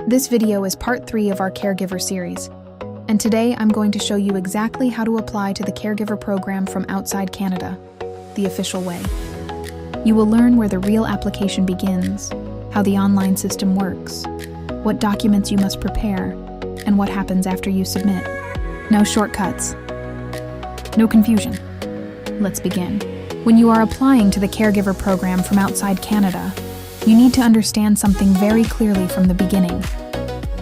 This video is part 3 of our Caregiver series, and today I'm going to show you exactly how to apply to the Caregiver Program from outside Canada, the official way. You will learn where the real application begins, how the online system works, what documents you must prepare, and what happens after you submit. No shortcuts. No confusion. Let's begin. When you are applying to the Caregiver Program from outside Canada, you need to understand something very clearly from the beginning.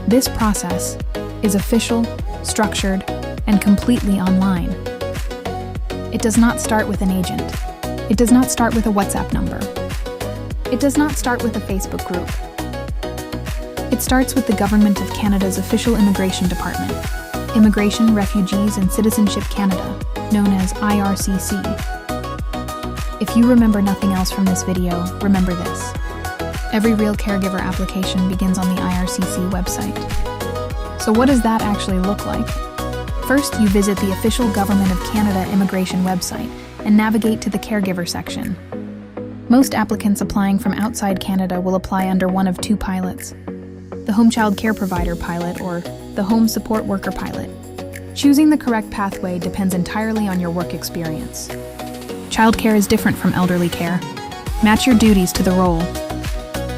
This process is official, structured, and completely online. It does not start with an agent. It does not start with a WhatsApp number. It does not start with a Facebook group. It starts with the Government of Canada's official immigration department, Immigration, Refugees and Citizenship Canada, known as IRCC. If you remember nothing else from this video, remember this. Every real caregiver application begins on the IRCC website. So what does that actually look like? First, you visit the official Government of Canada immigration website and navigate to the caregiver section. Most applicants applying from outside Canada will apply under one of two pilots: the Home Child Care Provider pilot or the Home Support Worker pilot. Choosing the correct pathway depends entirely on your work experience. Childcare is different from elderly care. Match your duties to the role.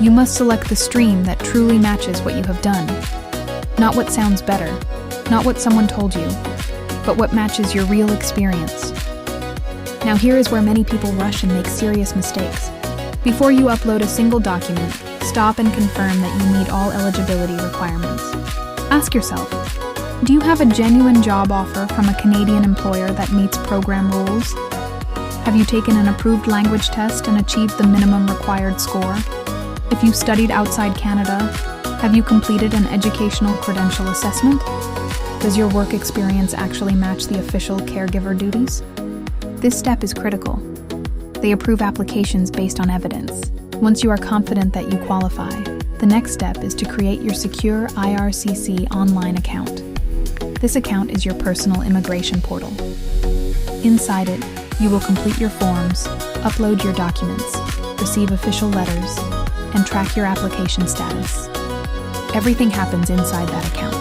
You must select the stream that truly matches what you have done. Not what sounds better, not what someone told you, but what matches your real experience. Now here is where many people rush and make serious mistakes. Before you upload a single document, stop and confirm that you meet all eligibility requirements. Ask yourself, do you have a genuine job offer from a Canadian employer that meets program rules? Have you taken an approved language test and achieved the minimum required score? If you studied outside Canada, have you completed an educational credential assessment? Does your work experience actually match the official caregiver duties? This step is critical. They approve applications based on evidence. Once you are confident that you qualify, the next step is to create your secure IRCC online account. This account is your personal immigration portal. Inside it, you will complete your forms, upload your documents, receive official letters, and track your application status. Everything happens inside that account.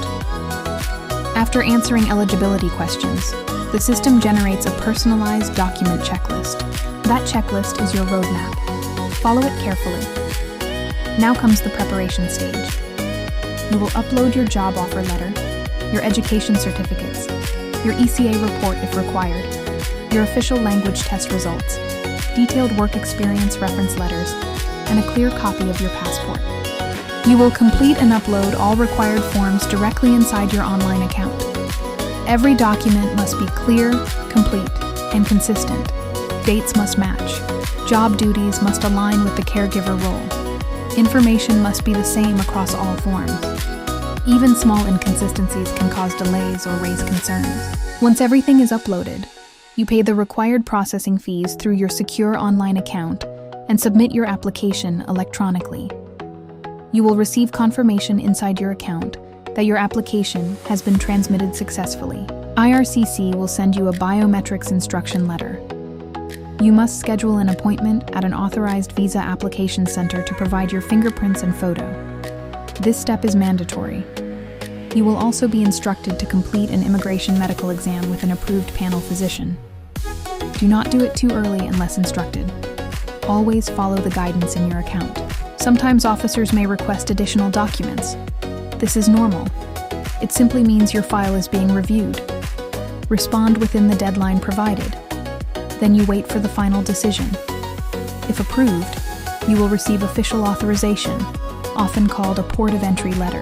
After answering eligibility questions, the system generates a personalized document checklist. That checklist is your roadmap. Follow it carefully. Now comes the preparation stage. You will upload your job offer letter, your education certificates, your ECA report if required, your official language test results, detailed work experience reference letters, and a clear copy of your passport. You will complete and upload all required forms directly inside your online account. Every document must be clear, complete, and consistent. Dates must match. Job duties must align with the caregiver role. Information must be the same across all forms. Even small inconsistencies can cause delays or raise concerns. Once everything is uploaded, you pay the required processing fees through your secure online account and submit your application electronically. You will receive confirmation inside your account that your application has been transmitted successfully. IRCC will send you a biometrics instruction letter. You must schedule an appointment at an authorized visa application center to provide your fingerprints and photo. This step is mandatory. You will also be instructed to complete an immigration medical exam with an approved panel physician. Do not do it too early unless instructed. Always follow the guidance in your account. Sometimes officers may request additional documents. This is normal. It simply means your file is being reviewed. Respond within the deadline provided. Then you wait for the final decision. If approved, you will receive official authorization, often called a port of entry letter.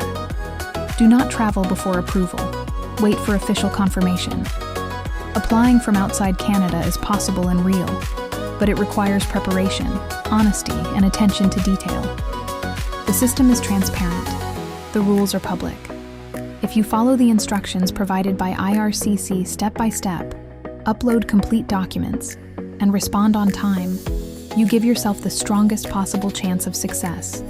Do not travel before approval. Wait for official confirmation. Applying from outside Canada is possible and real, but it requires preparation, honesty, and attention to detail. The system is transparent. The rules are public. If you follow the instructions provided by IRCC step by step, upload complete documents, and respond on time, you give yourself the strongest possible chance of success.